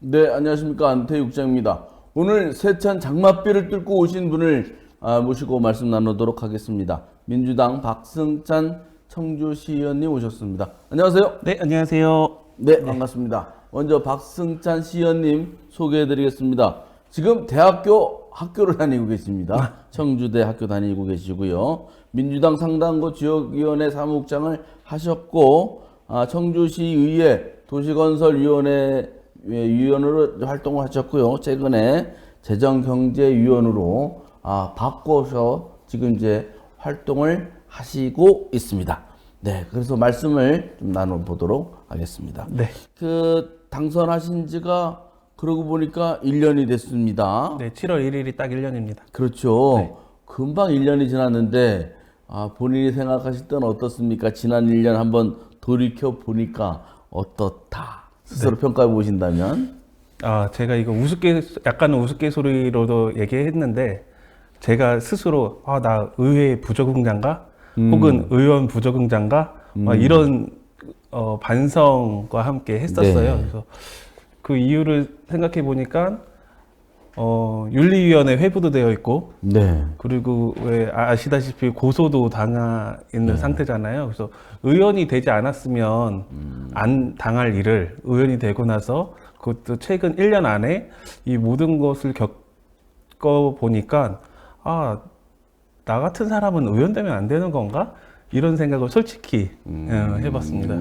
네, 안녕하십니까. 안태육장입니다. 오늘 세찬 장맛비를 뚫고 오신 분을 모시고 말씀 나누도록 하겠습니다. 민주당 박승찬 청주시의원님 오셨습니다. 안녕하세요. 네, 안녕하세요. 네, 반갑습니다. 먼저 박승찬 시의원님 소개해드리겠습니다. 지금 학교를 다니고 계십니다. 청주대 학교 다니고 계시고요. 민주당 상당구 지역위원회 사무국장을 하셨고, 청주시의회 도시건설위원회 위원으로 활동을 하셨고요. 최근에 재정경제위원으로 바꿔서 지금 이제 활동을 하시고 있습니다. 네, 그래서 말씀을 좀 나눠보도록 하겠습니다. 네. 당선하신 지가 그러고 보니까 1년이 됐습니다. 네, 7월 1일이 딱 1년입니다. 그렇죠. 네. 금방 1년이 지났는데 본인이 생각하실 때는 어떻습니까? 지난 1년 한번 돌이켜 보니까 어떻다? 스스로 평가해 보신다면? 제가 이거 약간은 우스갯소리로도 얘기했는데, 제가 스스로, 나 의회 부적응자인가? 혹은 의원 부적응자인가? 이런, 반성과 함께 했었어요. 네. 그래서 그 이유를 생각해 보니까, 윤리위원회 회부도 되어 있고, 네. 그리고 왜 아시다시피 고소도 당하 있는 상태잖아요. 그래서 의원이 되지 않았으면 안 당할 일을 의원이 되고 나서 그것도 최근 1년 안에 이 모든 것을 겪어 보니까 나 같은 사람은 의원 되면 안 되는 건가? 이런 생각을 솔직히 해봤습니다.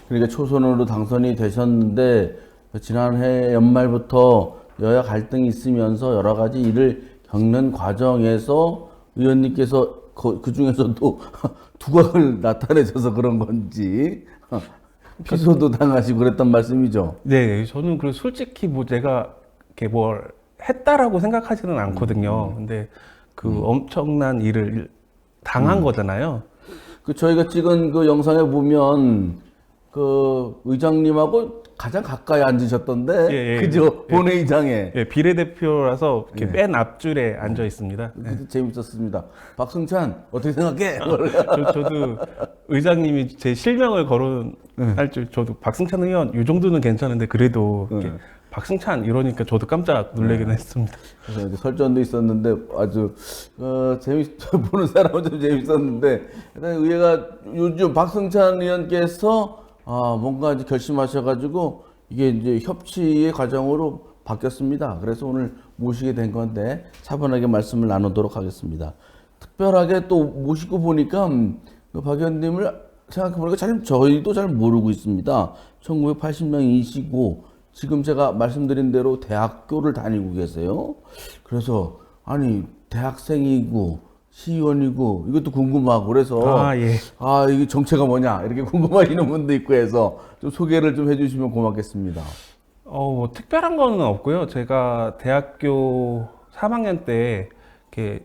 그러니까 초선으로 당선이 되셨는데 지난해 연말부터 여야 갈등이 있으면서 여러 가지 일을 겪는 과정에서 의원님께서 그 중에서도 두각을 나타내셔서 그런 건지 피소도 당하시고 그랬단 말씀이죠. 네, 저는 그 솔직히 제가 이렇게 뭘 했다라고 생각하지는 않거든요. 근데 그 엄청난 일을 당한 거잖아요. 저희가 찍은 그 영상에 보면 그 의장님하고 가장 가까이 앉으셨던데, 그죠? 본회의장에. 예, 비례대표라서 이렇게 맨 앞줄에 앉아 있습니다. 그때 재밌었습니다. 박승찬 어떻게 생각해? 저도 의장님이 제 실명을 거론할 줄, 저도 박승찬 의원 이 정도는 괜찮은데 그래도 이렇게 박승찬 이러니까 저도 깜짝 놀라긴 했습니다. 그래서 이제 설전도 있었는데 아주 보는 사람은 좀 재밌었는데, 일단 의회가 요즘 박승찬 의원께서 뭔가 이제 결심하셔가지고 이게 이제 협치의 과정으로 바뀌었습니다. 그래서 오늘 모시게 된 건데 차분하게 말씀을 나누도록 하겠습니다. 특별하게 또 모시고 보니까 박 의원님을 생각해보니까 저희도 잘 모르고 있습니다. 1980년이시고 지금 제가 말씀드린 대로 대학교를 다니고 계세요. 그래서 대학생이고 시의원이고 이것도 궁금하고 그래서 예. 이게 정체가 뭐냐 이렇게 궁금하시는 분도 있고 해서 좀 소개를 좀 해주시면 고맙겠습니다. 뭐 특별한 거는 없고요. 제가 대학교 3학년 때 이렇게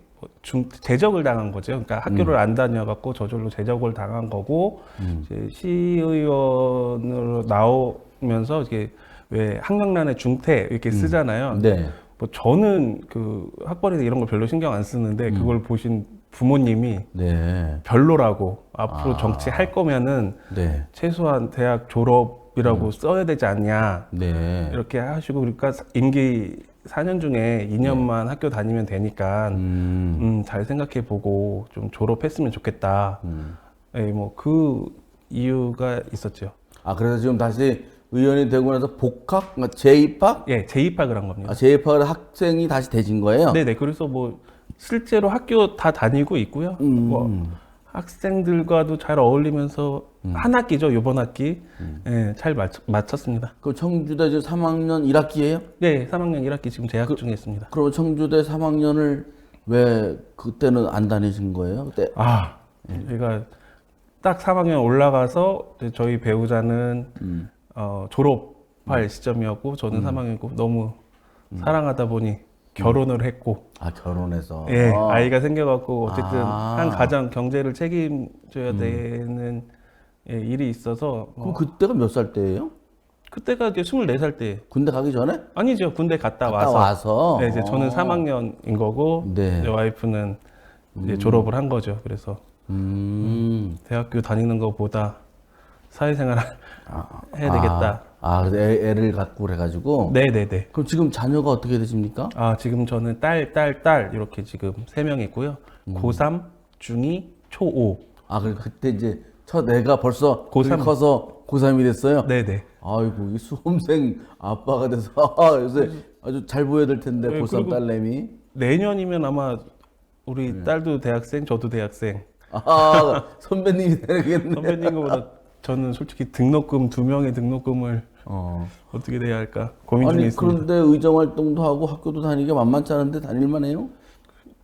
제적을 당한 거죠. 그러니까 학교를 안 다녀갖고 저절로 제적을 당한 거고, 이제 시의원으로 나오면서 이게 왜 학력란에 중퇴 이렇게 쓰잖아요. 네. 뭐 저는 그 학벌이나 이런 걸 별로 신경 안 쓰는데 그걸 보신 부모님이 네. 별로라고 앞으로 정치할 거면은 네. 최소한 대학 졸업이라고 써야 되지 않냐 네. 이렇게 하시고, 그러니까 임기 4년 중에 2년만 학교 다니면 되니까 잘 생각해보고 좀 졸업했으면 좋겠다. 뭐 그 이유가 있었죠. 그래서 지금 다시 의원이 되고 나서 복학, 재입학? 예, 재입학을 한 겁니다. 재입학을 학생이 다시 되신 거예요? 네네. 그래서 뭐 실제로 학교 다 다니고 있고요. 뭐 학생들과도 잘 어울리면서 한 학기죠, 이번 학기. 예, 잘 마쳤습니다. 그 청주대 지금 3학년 1학기예요? 네, 3학년 1학기 지금 재학 중에 있습니다. 그럼 청주대 3학년을 왜 그때는 안 다니신 거예요? 그때 제가 딱 3학년 올라가서 이제 저희 배우자는 졸업할 시점이었고 저는 3학년이고 너무 사랑하다 보니 결혼을 했고, 결혼해서. 예, 아이가 생겨갖고 어쨌든 한 가정 경제를 책임져야 되는 일이 있어서. 그럼 그때가 몇 살 때예요? 그때가 이제 24살 때. 군대 가기 전에? 아니죠, 군대 갔다 와서. 와서? 네, 이제 저는 3학년인 거고, 네. 이제 와이프는 이제 졸업을 한 거죠. 그래서 대학교 다니는 것보다 사회생활 해야 되겠다. 그래서 애를 갖고 그래가지고. 네네네. 그럼 지금 자녀가 어떻게 되십니까? 지금 저는 딸 이렇게 지금 3명 있고요. 고3, 중2, 초5. 그때 이제 첫 애가 벌써 고3. 커서 고3이 됐어요? 네네. 아이고, 이 수험생 아빠가 돼서 요새 아주 잘 보여야 될 텐데, 네, 고3 그리고 딸내미. 내년이면 아마 우리 딸도 대학생, 저도 대학생. 선배님이 되겠네. 선배님보다 저는 솔직히 등록금 2명의 등록금을 어떻게 내야 할까 고민 중에 있습니다. 그런데 의정 활동도 하고 학교도 다니기 만만치 않은데 다닐만 해요?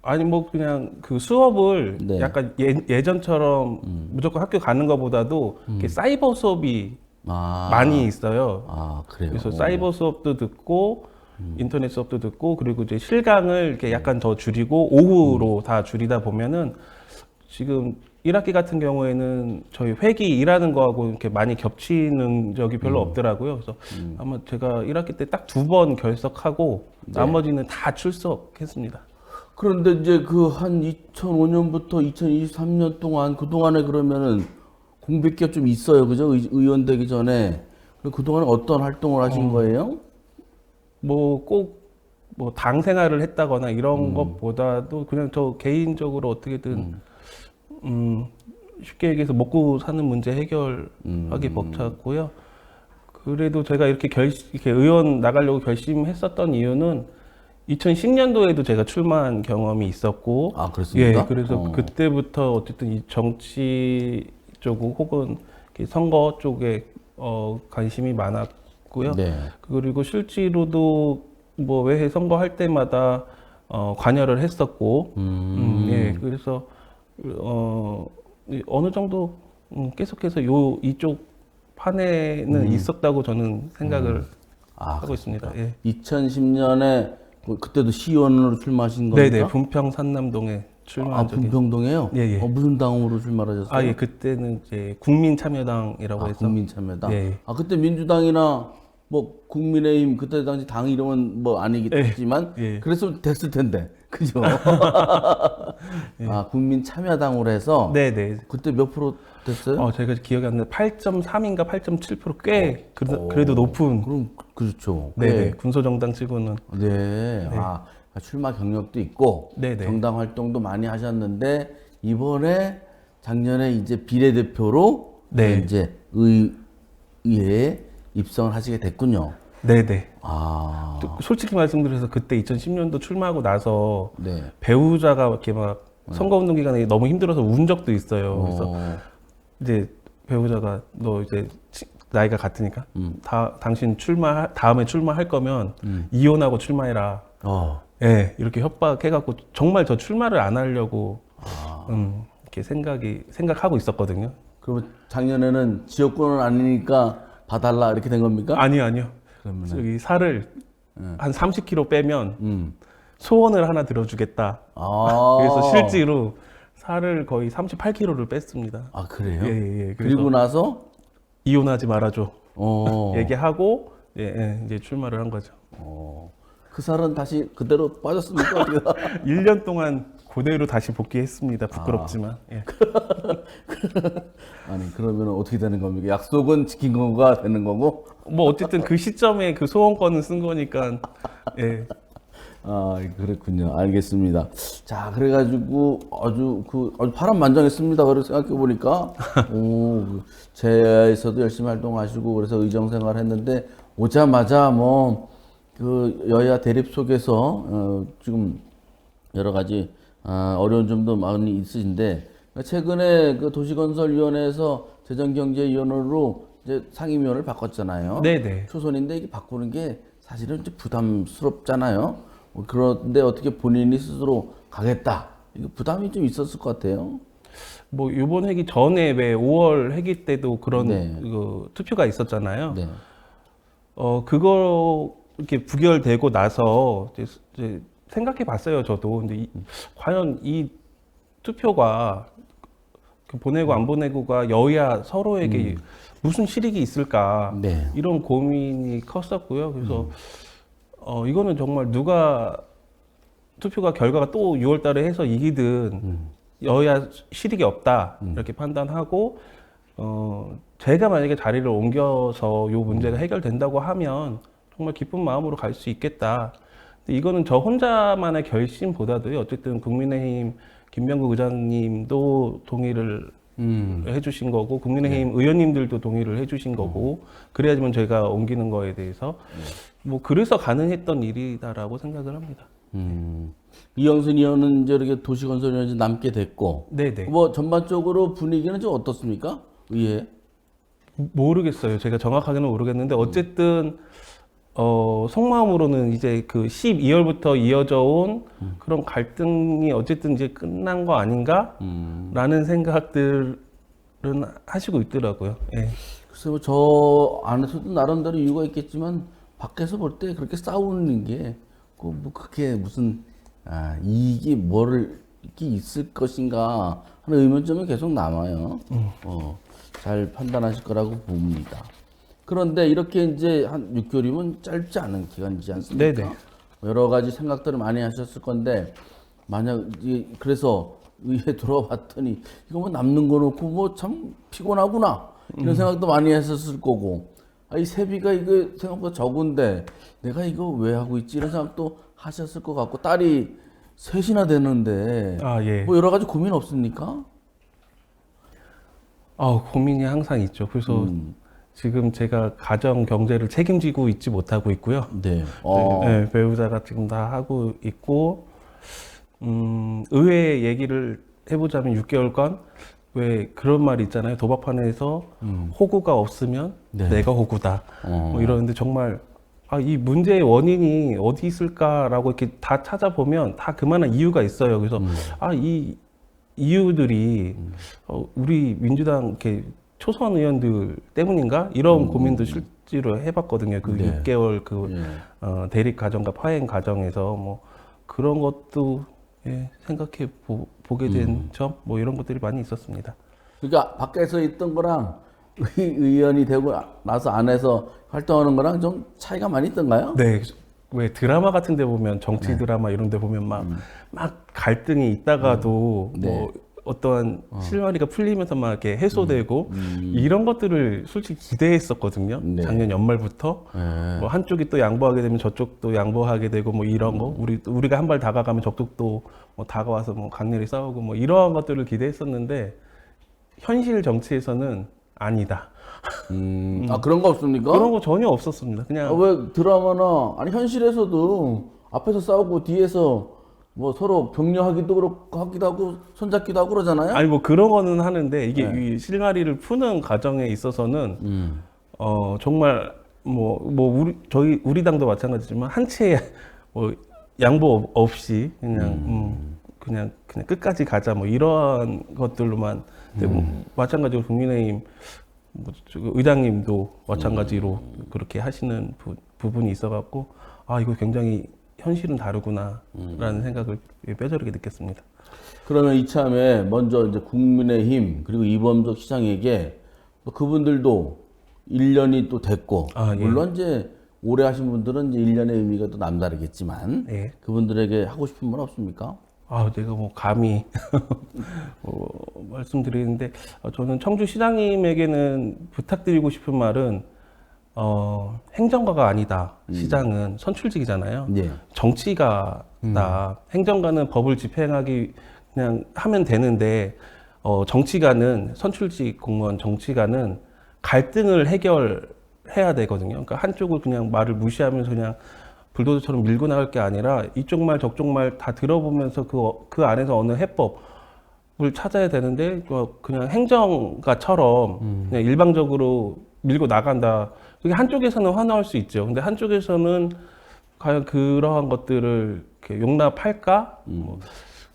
아니 뭐 그냥 그 수업을 네. 약간 예전처럼 무조건 학교 가는 것보다도 이렇게 사이버 수업이 많이 있어요. 그래요? 그래서 사이버 수업도 듣고 인터넷 수업도 듣고 그리고 이제 실강을 이렇게 약간 더 줄이고 오후로 다 줄이다 보면은 지금 1학기 같은 경우에는 저희 회기 일하는 거하고 이렇게 많이 겹치는 적이 별로 없더라고요. 그래서 아마 제가 1학기 때 딱 2번 결석하고 나머지는 다 출석했습니다. 그런데 이제 그 한 2005년부터 2023년 동안 그동안에 그러면은 공백기가 좀 있어요. 그죠? 의원 되기 전에. 그동안에 어떤 활동을 하신 거예요? 뭐 꼭 뭐 당 생활을 했다거나 이런 것보다도 그냥 저 개인적으로 어떻게든 쉽게 얘기해서 먹고 사는 문제 해결하기 벅찼고요. 그래도 제가 이렇게 의원 나가려고 결심했었던 이유는 2010년도에도 제가 출마한 경험이 있었고, 그렇습니까? 예, 그래서 그때부터 어쨌든 이 정치 쪽 혹은 이렇게 선거 쪽에 관심이 많았고요. 네. 그리고 실제로도 뭐 외회 선거할 때마다 관여를 했었고, 예, 그래서 어느 정도 계속해서 이쪽 판에는 있었다고 저는 생각을 하고 있습니다. 예. 2010년에 그때도 시의원으로 출마하신 겁니까? 네네, 분평 산남동에 출마한 적이. 분평동에요? 예, 예. 무슨 당으로 출마하셨어요? 예, 그때는 이제 국민참여당이라고 해서. 국민참여당. 예. 그때 민주당이나 뭐 국민의힘 그때 당시 당 이름은 뭐 아니겠지만 예. 그랬으면 됐을 텐데, 그죠? 국민참여당으로 해서. 네네. 그때 몇 프로 됐어요? 제가 기억이 안 나는데 8.3인가 8.7% 꽤 그래도 높은. 그럼 그렇죠. 네네. 군소정당 치고는. 네. 출마 경력도 있고 네네. 정당 활동도 많이 하셨는데 이번에 작년에 이제 비례대표로 네. 이제 의회에 입성을 하시게 됐군요. 네네. 아, 솔직히 말씀드려서 그때 2010년도 출마하고 나서 네. 배우자가 이렇게 막 선거운동 기간에 너무 힘들어서 운 적도 있어요. 그래서 이제 배우자가 너 이제 나이가 같으니까 당신 다음에 출마할 거면 이혼하고 출마해라. 예, 이렇게 협박해갖고 정말 저 출마를 안 하려고 이렇게 생각하고 있었거든요. 그러면 작년에는 지역구는 아니니까 봐달라 이렇게 된 겁니까? 아니요. 그러면은 저기 살을 한 30kg 빼면 소원을 하나 들어주겠다. 그래서 실제로 살을 거의 38kg를 뺐습니다. 그래요? 예. 그리고 나서 이혼하지 말아줘. 어. 얘기하고 이제 출마를 한 거죠. 그 살은 다시 그대로 빠졌습니까? 어떻게? 1년 동안 그대로 다시 복귀했습니다. 부끄럽지만. 예. 아니 그러면 어떻게 되는 겁니까? 약속은 지킨 거가 되는 거고? 뭐 어쨌든 그 시점에 그 소원권은 쓴 거니까. 예. 그렇군요. 알겠습니다. 자, 그래가지고 아주 파란만장했습니다. 그래서 생각해 보니까 제야에서도 열심히 활동하시고 그래서 의정생활 했는데 오자마자 그 여야 대립 속에서 지금 여러 가지 어려운 점도 많이 있으신데 최근에 그 도시건설위원회에서 재정경제위원으로 이제 상임위원을 바꿨잖아요. 네네. 초선인데 이게 바꾸는 게 사실은 좀 부담스럽잖아요. 그런데 어떻게 본인이 스스로 가겠다. 이거 부담이 좀 있었을 것 같아요. 뭐 이번 회기 전에 왜 5월 회기 때도 그런 네. 그 투표가 있었잖아요. 네. 그거 이렇게 부결되고 나서 이제 생각해 봤어요, 저도. 근데 과연 이 투표가 보내고 안 보내고가 여야 서로에게 무슨 실익이 있을까? 네. 이런 고민이 컸었고요. 그래서 이거는 정말 누가 투표가 결과가 또 6월 달에 해서 이기든 여야 실익이 없다. 이렇게 판단하고 제가 만약에 자리를 옮겨서 요 문제가 해결된다고 하면 정말 기쁜 마음으로 갈 수 있겠다. 근데 이거는 저 혼자만의 결심보다도요. 어쨌든 국민의힘 김병국 의장님도 동의를 해주신 거고 국민의힘 의원님들도 동의를 해주신 거고 그래야지만 저희가 옮기는 거에 대해서 뭐 그래서 가능했던 일이다라고 생각을 합니다. 이영순 의원은 이제 이렇게 도시건설위원회 남게 됐고, 네네. 뭐 전반적으로 분위기는 좀 어떻습니까? 의회? 모르겠어요. 제가 정확하게는 모르겠는데 어쨌든 속마음으로는 이제 그 12월부터 이어져 온 그런 갈등이 어쨌든 이제 끝난 거 아닌가라는 생각들은 하시고 있더라고요. 예. 글쎄, 저 안에서도 나름대로 이유가 있겠지만, 밖에서 볼 때 그렇게 싸우는 게, 뭐, 그게 무슨, 이익이 이게 있을 것인가 하는 의문점이 계속 남아요. 잘 판단하실 거라고 봅니다. 그런데 이렇게 이제 한 6개월이면 짧지 않은 기간이지 않습니까? 네네. 여러 가지 생각들을 많이 하셨을 건데, 만약, 그래서 의회 들어봤더니, 이거 뭐 남는 거 놓고 뭐 참 피곤하구나. 이런 생각도 많이 했었을 거고, 이 세비가 이거 생각보다 적은데, 내가 이거 왜 하고 있지? 이런 생각도 하셨을 것 같고, 딸이 셋이나 되는데, 예. 뭐 여러 가지 고민 없습니까? 고민이 항상 있죠. 그래서 지금 제가 가정 경제를 책임지고 있지 못하고 있고요. 네. 네, 배우자가 지금 다 하고 있고, 의회 얘기를 해보자면 6개월간 왜 그런 말이 있잖아요. 도박판에서 호구가 없으면 네. 내가 호구다. 뭐 이러는데 정말 이 문제의 원인이 어디 있을까라고 이렇게 다 찾아보면 다 그만한 이유가 있어요. 그래서 이 이유들이 우리 민주당 이렇게 초선 의원들 때문인가 이런 고민도 실제로 해봤거든요. 그 네. 6개월 그 대립 과정과 파행 과정에서 뭐 그런 것도 생각해 보게 된 점 뭐 이런 것들이 많이 있었습니다. 그러니까 밖에서 있던 거랑 의원이 되고 나서 안에서 활동하는 거랑 좀 차이가 많이 있던가요? 네. 왜 드라마 같은 데 보면 정치 드라마 이런 데 보면 막 갈등이 있다가도 뭐 어떠한 실마리가 풀리면서 막 이렇게 해소되고 이런 것들을 솔직히 기대했었거든요. 네. 작년 연말부터 뭐 한쪽이 또 양보하게 되면 저쪽도 양보하게 되고 뭐 이런 거 우리가 한 발 다가가면 저쪽도 뭐 다가와서 뭐 강렬히 싸우고 뭐 이러한 것들을 기대했었는데 현실 정치에서는 아니다. 그런 거 없습니까? 그런 거 전혀 없었습니다. 그냥 왜 드라마나 아니 현실에서도 앞에서 싸우고 뒤에서 뭐 서로 격려하기도 그렇고 하기도 하고 손잡기도 하고 그러잖아요. 아니 뭐 그런 거는 하는데 이게 이 실마리를 푸는 과정에 있어서는 정말 우리 당도 마찬가지지만 한 채 뭐 양보 없이 그냥 끝까지 가자 뭐 이런 것들로만 마찬가지로 국민의힘 의장님도 마찬가지로 그렇게 하시는 부분이 있어갖고 이거 굉장히 현실은 다르구나라는 생각을 뼈저리게 느꼈습니다. 그러면 이참에 먼저 이제 국민의힘 그리고 이범석 시장에게 그분들도 1년이 또 됐고 물론 이제 오래 하신 분들은 이제 1년의 의미가 또 남다르겠지만 그분들에게 하고 싶은 말 없습니까? 내가 뭐 감히 말씀드리는데 저는 청주시장님에게는 부탁드리고 싶은 말은 행정가가 아니다. 시장은 선출직이잖아요. 정치가다. 행정가는 법을 집행하기 그냥 하면 되는데 정치가는 선출직 공무원 정치가는 갈등을 해결해야 되거든요. 그러니까 한쪽을 그냥 말을 무시하면서 그냥 불도저처럼 밀고 나갈 게 아니라 이쪽 말 저쪽 말 다 들어보면서 그 안에서 어느 해법을 찾아야 되는데 그냥 행정가처럼 그냥 일방적으로 밀고 나간다. 그게 한쪽에서는 화나올 수 있죠. 근데 한쪽에서는 과연 그러한 것들을 이렇게 용납할까?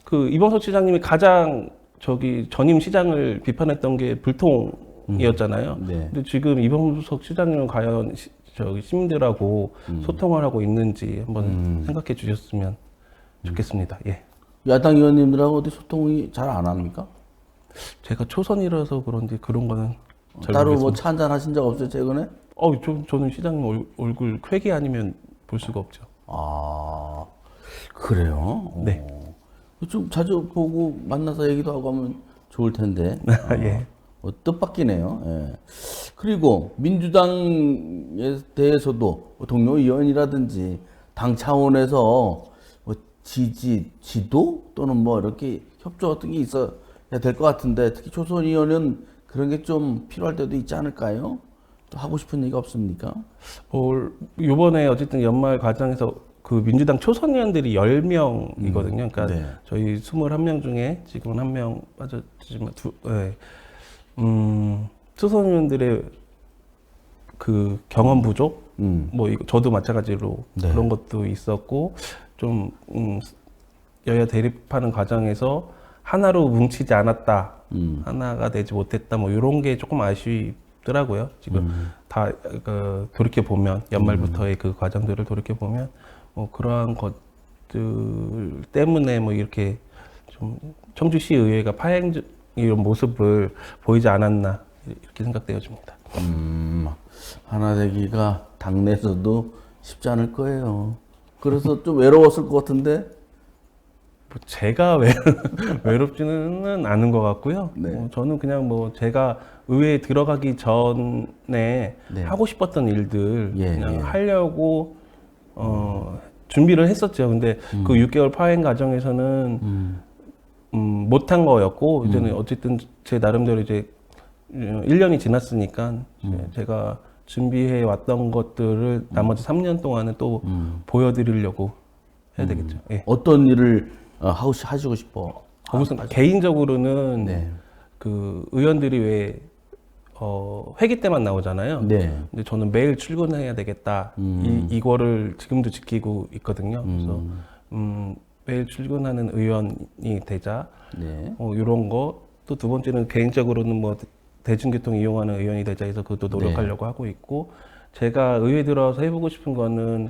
그 이범석 시장님이 가장 전임 시장을 비판했던 게 불통이었잖아요. 근데 지금 이범석 시장님은 과연 시민들하고 소통을 하고 있는지 한번 생각해 주셨으면 좋겠습니다. 야당 의원님들하고 어디 소통이 잘 안 합니까? 제가 초선이라서 그런지 그런 거는 잘 따로 모르겠습니다. 뭐 차 한잔 하신 적 없어요, 최근에? 저는 시장님 얼굴 쾌기 아니면 볼 수가 없죠. 그래요? 네. 좀 자주 보고 만나서 얘기도 하고 하면 좋을 텐데. 뜻밖이네요. 예. 그리고 민주당에 대해서도 동료 의원이라든지 당 차원에서 뭐 지도 또는 뭐 이렇게 협조 같은 게 있어야 될 것 같은데 특히 초선 의원은 그런 게 좀 필요할 때도 있지 않을까요? 또 하고 싶은 얘기가 없습니까? 이번에 어쨌든 연말 과정에서 그 민주당 초선 의원들이 10명이거든요. 그러니까 네. 저희 21명 중에 지금은 1명 빠졌지만 초선 의원들의 그 경험 부족, 뭐 저도 마찬가지로 네. 그런 것도 있었고 좀 여야 대립하는 과정에서 하나로 뭉치지 않았다, 하나가 되지 못했다, 뭐 이런 게 조금 아쉽더라고요. 지금 다 돌이켜 보면 연말부터의 그 과정들을 돌이켜 보면 뭐 그러한 것들 때문에 뭐 이렇게 좀 청주시 의회가 파행 이런 모습을 보이지 않았나 이렇게 생각되어집니다. 하나 되기가 당내에서도 쉽지 않을 거예요. 그래서 좀 외로웠을 것 같은데. 뭐 제가 외롭지는 않은 것 같고요. 네. 저는 그냥 뭐 제가 의회에 들어가기 전에 네. 하고 싶었던 일들 예, 그냥 예. 하려고 준비를 했었죠. 근데 그 6개월 파행 과정에서는 못한 거였고 이제는 어쨌든 제 나름대로 이제 1년이 지났으니까 이제 제가 준비해 왔던 것들을 나머지 3년 동안은 또 보여드리려고 해야 되겠죠. 예. 어떤 일을 하시고 싶어? 우선 개인적으로는 네. 그 의원들이 왜 회기 때만 나오잖아요. 네. 근데 저는 매일 출근해야 되겠다. 이거를 지금도 지키고 있거든요. 그래서 매일 출근하는 의원이 되자. 네. 이런 거. 또 두 번째는 개인적으로는 뭐 대중교통 이용하는 의원이 되자 해서 그것도 노력하려고 하고 있고, 제가 의회 들어와서 해보고 싶은 거는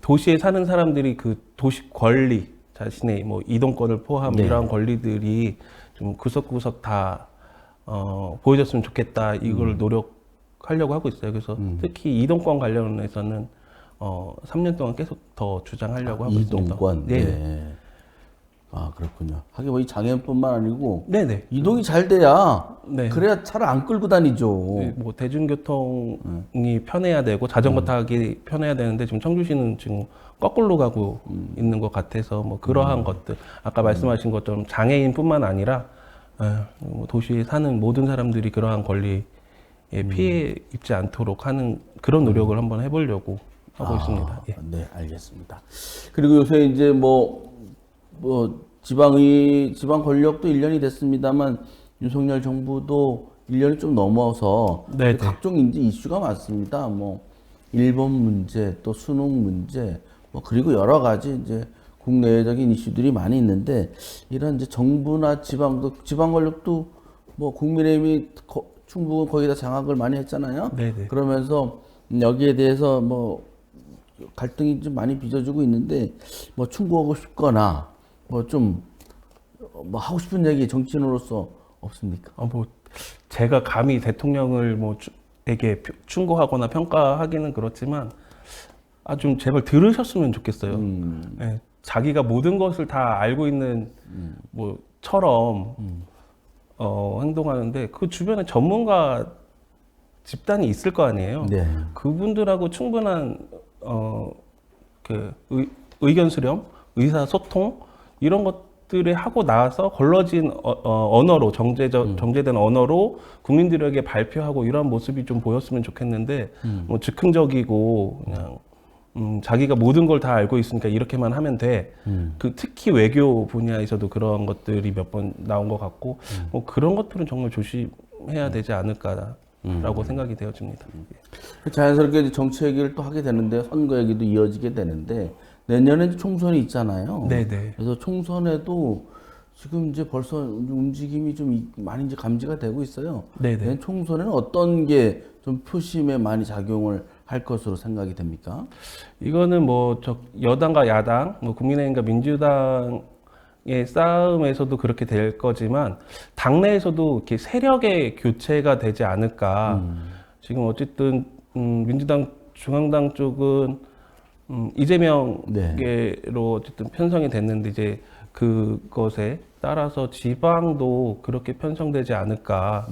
도시에 사는 사람들이 그 도시 권리, 자신의 뭐 이동권을 포함 네. 이러한 권리들이 좀 구석구석 다 보여줬으면 좋겠다. 이걸 노력하려고 하고 있어요. 그래서 특히 이동권 관련해서는 3년 동안 계속 더 주장하려고 하고 있습니다. 이동권. 네. 아, 그렇군요. 하긴 뭐 이 장애인뿐만 아니고 네네. 이동이 잘 돼야 네. 그래야 차를 안 끌고 다니죠. 뭐 대중교통이 편해야 되고 자전거 타기 편해야 되는데 지금 청주시는 지금 거꾸로 가고 있는 것 같아서 뭐 그러한 것들 아까 말씀하신 것처럼 장애인뿐만 아니라 뭐 도시에 사는 모든 사람들이 그러한 권리에 피해 입지 않도록 하는 그런 노력을 한번 해보려고 하고 있습니다. 예. 네, 알겠습니다. 그리고 요새 이제 뭐 지방 권력도 1년이 됐습니다만 윤석열 정부도 1년이 좀 넘어서 네네. 각종 이제 이슈가 많습니다. 뭐 일본 문제, 또 수능 문제, 뭐 그리고 여러 가지 이제 국내적인 이슈들이 많이 있는데 이런 이제 정부나 지방 권력도 뭐 국민의힘이 충북은 거기다 장악을 많이 했잖아요. 네네. 그러면서 여기에 대해서 뭐 갈등이 좀 많이 빚어지고 있는데 뭐 충고하고 싶거나 뭐 좀 뭐 하고 싶은 얘기 정치인으로서 없습니까? 뭐 제가 감히 대통령을 에게 충고하거나 평가하기는 그렇지만 좀 제발 들으셨으면 좋겠어요. 예, 자기가 모든 것을 다 알고 있는 뭐처럼 행동하는데 그 주변에 전문가 집단이 있을 거 아니에요. 네. 그분들하고 충분한 의견 수렴, 의사 소통 이런 것들에 하고 나서 걸러진 언어로 정제된 언어로 국민들에게 발표하고 이러한 모습이 좀 보였으면 좋겠는데 뭐 즉흥적이고 그냥 자기가 모든 걸 다 알고 있으니까 이렇게만 하면 돼. 특히 외교 분야에서도 그런 것들이 몇 번 나온 것 같고 뭐 그런 것들은 정말 조심해야 되지 않을까라고 생각이 되어집니다. 자연스럽게 이제 정치 얘기를 또 하게 되는데 선거 얘기도 이어지게 되는데 내년에 이제 총선이 있잖아요. 네네. 그래서 총선에도 지금 이제 벌써 움직임이 좀 많이 이제 감지가 되고 있어요. 네네. 내년 총선에는 어떤 게 좀 표심에 많이 작용을 할 것으로 생각이 됩니까? 이거는 뭐 여당과 야당, 뭐 국민의힘과 민주당의 싸움에서도 그렇게 될 거지만 당내에서도 이렇게 세력의 교체가 되지 않을까. 지금 어쨌든 민주당 중앙당 쪽은 이재명계로 어쨌든 편성이 됐는데 이제 그것에 따라서 지방도 그렇게 편성되지 않을까.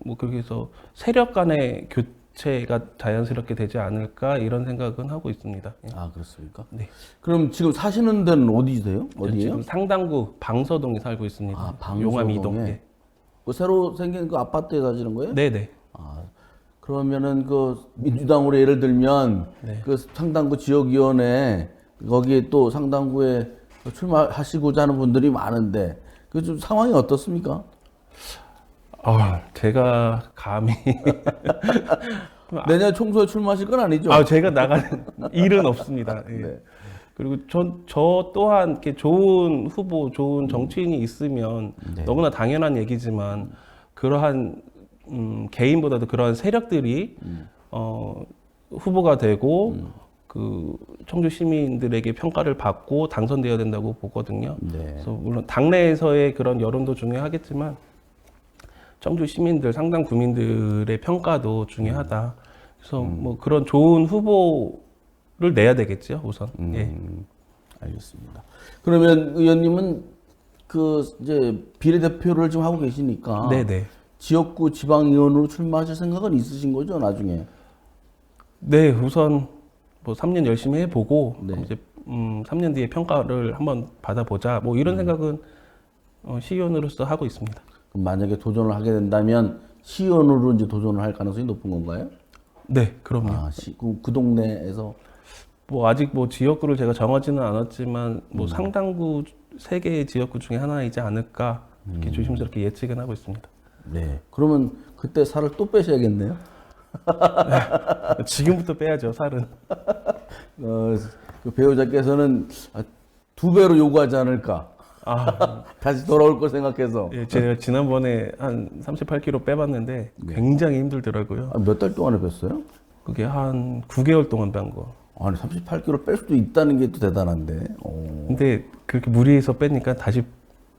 뭐 그렇게 해서 세력 간의 교체가 자연스럽게 되지 않을까 이런 생각은 하고 있습니다. 예. 아, 그렇습니까? 네. 그럼 지금 사시는 데는 어디세요? 어디예요? 지금 상당구 방서동에 살고 있습니다. 아, 방서동에? 용암 이동. 예. 그 새로 생긴 그 아파트에 사시는 거예요? 네네. 아, 그러면은 그 민주당으로 예를 들면 네. 그 상당구 지역위원회 거기에 또 상당구에 출마하시고자 하는 분들이 많은데 그 좀 상황이 어떻습니까? 제가 감히 내년 총선에 출마하실 건 아니죠? 제가 나가는 일은 없습니다. 예. 네. 그리고 저 또한 이렇게 좋은 후보, 좋은 정치인이 있으면 네. 너무나 당연한 얘기지만 그러한 개인보다도 그러한 세력들이 후보가 되고 그 청주 시민들에게 평가를 받고 당선되어야 된다고 보거든요. 네. 그래서 물론 당내에서의 그런 여론도 중요하겠지만 청주 시민들, 상당 구민들의 평가도 중요하다. 그래서 뭐 그런 좋은 후보를 내야 되겠죠, 우선. 예. 알겠습니다. 그러면 의원님은 그 이제 비례대표를 지금 하고 계시니까 네네. 지역구 지방의원으로 출마하실 생각은 있으신 거죠, 나중에? 네, 우선 뭐 3년 열심히 해보고 네. 이제 3년 뒤에 평가를 한번 받아보자. 뭐 이런 생각은 시의원으로서 하고 있습니다. 그럼 만약에 도전을 하게 된다면 시의원으로 이제 도전을 할 가능성이 높은 건가요? 네, 그럼요. 아, 그 동네에서 뭐 아직 뭐 지역구를 제가 정하지는 않았지만 뭐 상당구 3개의 지역구 중에 하나이지 않을까 이렇게 조심스럽게 예측은 하고 있습니다. 네. 그러면 그때 살을 또 빼셔야겠네요. 지금부터 빼야죠, 살은. 그 배우자께서는 2배로 요구하지 않을까. 다시 돌아올 걸 생각해서. 예, 제가 지난번에 한 38kg 빼봤는데 굉장히 힘들더라고요. 몇 달 동안에 뺐어요? 그게 한 9개월 동안 뺀 거. 아니 38kg 뺄 수도 있다는 게 또 대단한데. 근데 그렇게 무리해서 빼니까 다시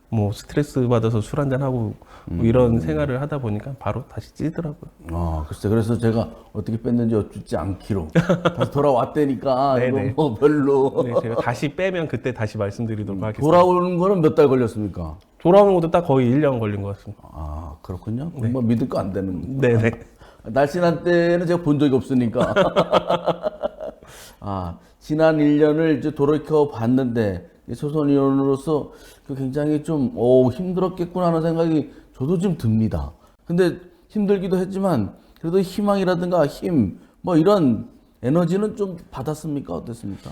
뭐 스트레스 받아서 술 한잔 하고 뭐 이런 생활을 하다 보니까 바로 다시 찌더라고요. 아, 글쎄 그래서 제가 어떻게 뺐는지 여쭙지 않기로 다시 돌아왔다니까 네네. 이거 뭐 별로. 네, 제가 다시 빼면 그때 다시 말씀드리도록 하겠습니다. 돌아오는 거는 몇 달 걸렸습니까? 돌아오는 것도 딱 거의 1년 걸린 것 같습니다. 아, 그렇군요. 뭐 믿을 거 안 되는. 네네. 날씬한 때는 제가 본 적이 없으니까. 아, 지난 1년을 이제 돌이켜 봤는데 초선 의원으로서 그 굉장히 좀 힘들었겠구나 하는 생각이 저도 좀 듭니다. 근데 힘들기도 했지만 그래도 희망이라든가 힘 뭐 이런 에너지는 좀 받았습니까? 어땠습니까?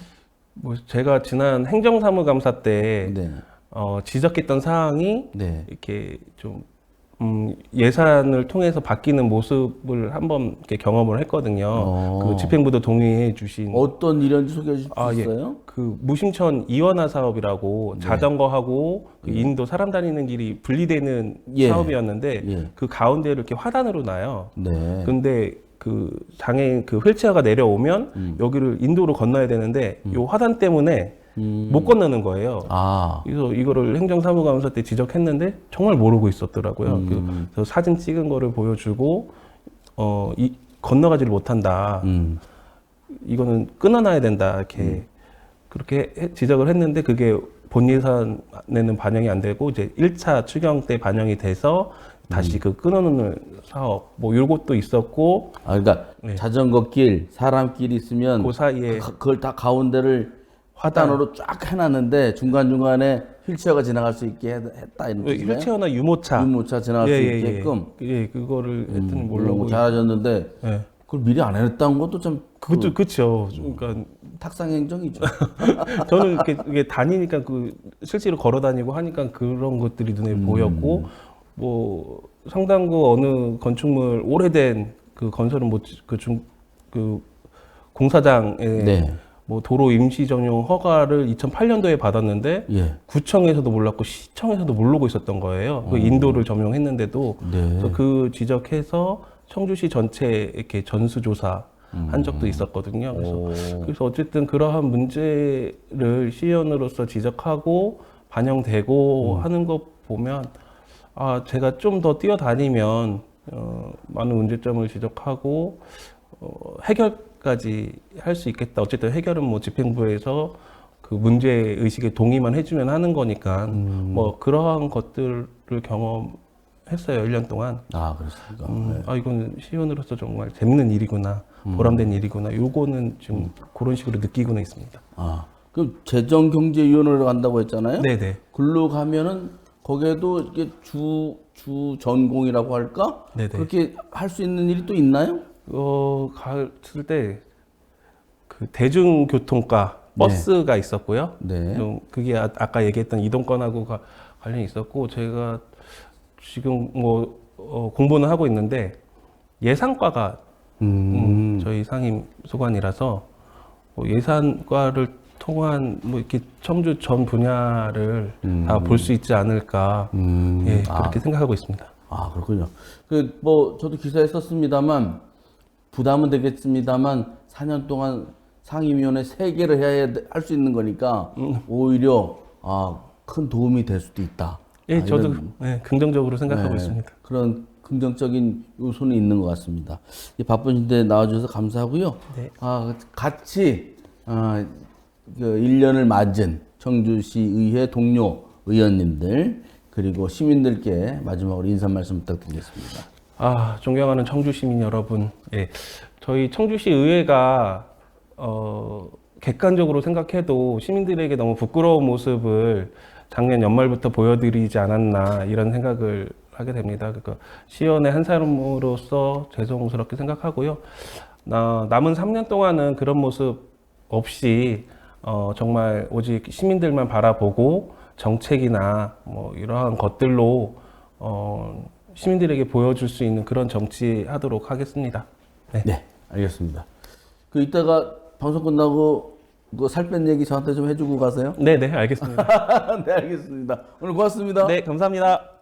뭐 제가 지난 행정사무감사 때 네. 지적했던 사항이 네. 이렇게 좀 예산을 통해서 바뀌는 모습을 한번 이렇게 경험을 했거든요. 그 집행부도 동의해 주신 어떤 일인지 소개해 주실 수 예. 있어요? 그 무심천 이원화 사업이라고 자전거하고 그 인도 사람 다니는 길이 분리되는 예. 사업이었는데 예. 그 가운데를 이렇게 화단으로 놔요. 네. 근데 그 장애인 그 휠체어가 내려오면 여기를 인도로 건너야 되는데 요 화단 때문에 못 건너는 거예요. 아. 그래서 이거를 행정사무감사 때 지적했는데 정말 모르고 있었더라고요. 그래서 사진 찍은 거를 보여주고 건너가지를 못한다. 이거는 끊어놔야 된다. 이렇게 그렇게 지적을 했는데 그게 본 예산에는 반영이 안 되고 이제 1차 추경 때 반영이 돼서 다시 그 끊어놓는 사업 뭐 요것도 있었고. 아, 그러니까 네. 자전거길, 사람길이 있으면 그 사이에 그걸 다 가운데를 화단으로 쫙 해놨는데 중간중간에 휠체어가 지나갈 수 있게 했다 이런 뜻이네요. 휠체어나 유모차. 유모차 지나갈 수 있게끔. 예, 그거를 하여튼 모르고. 잘하셨는데 예. 그걸 미리 안 해냈다는 것도 좀 그것도 그렇죠. 그러니까 탁상 행정이죠. 저는 이게 다니니까 그 실제로 걸어 다니고 하니까 그런 것들이 눈에 보였고 뭐 상당구 어느 건축물 오래된 그 건설은 그 공사장에 네. 뭐 도로 임시 전용 허가를 2008년도에 받았는데 예. 구청에서도 몰랐고 시청에서도 모르고 있었던 거예요. 그 인도를 점용했는데도 네. 그래서 그 지적해서 청주시 전체 이렇게 전수조사 한 적도 있었거든요. 그래서 어쨌든 그러한 문제를 시의원으로서 지적하고 반영되고 하는 것 보면 제가 좀 더 뛰어다니면 많은 문제점을 지적하고 해결까지 할 수 있겠다. 어쨌든 해결은 뭐 집행부에서 그 문제 의식에 동의만 해주면 하는 거니까 뭐 그러한 것들을 경험했어요. 1년 동안. 아, 그렇습니까? 아 이건 시의원으로서 정말 재밌는 일이구나, 보람된 일이구나. 요거는 지금 그런 식으로 느끼고는 있습니다. 아, 그럼 재정경제위원회로 간다고 했잖아요. 네네. 글로 가면은 거기에도 이게 주 전공이라고 할까? 네네. 그렇게 할 수 있는 일이 또 있나요? 갔을 때 그 대중교통과 버스가 있었고요. 네. 그게 아까 얘기했던 이동권하고 관련이 있었고, 제가 지금 뭐 공부는 하고 있는데 예산과가 저희 상임 소관이라서 예산과를 통한 뭐 이렇게 청주 전 분야를 다 볼 수 있지 않을까, 예, 그렇게 생각하고 있습니다. 아, 그렇군요. 그 뭐 저도 기사에 썼습니다만 부담은 되겠습니다만 4년 동안 상임위원회 3개를 해야 할 수 있는 거니까 오히려 큰 도움이 될 수도 있다. 예, 저도 이런, 네, 긍정적으로 생각하고 네, 있습니다. 그런 긍정적인 요소는 있는 것 같습니다. 이 바쁘신데 나와주셔서 감사하고요. 네. 같이 그 1년을 맞은 청주시 의회 동료 의원님들 그리고 시민들께 마지막으로 인사 말씀 부탁드리겠습니다. 존경하는 청주 시민 여러분, 예, 저희 청주시 의회가 객관적으로 생각해도 시민들에게 너무 부끄러운 모습을 작년 연말부터 보여드리지 않았나, 이런 생각을 하게 됩니다. 그러니까 시의원의 한 사람으로서 죄송스럽게 생각하고요. 남은 3년 동안은 그런 모습 없이 정말 오직 시민들만 바라보고 정책이나 뭐 이러한 것들로 시민들에게 보여줄 수 있는 그런 정치 하도록 하겠습니다. 네. 네, 알겠습니다. 그 이따가 방송 끝나고 그 살 뺀 얘기 저한테 좀 해주고 가세요. 네, 알겠습니다. 네, 알겠습니다. 오늘 고맙습니다. 네, 감사합니다.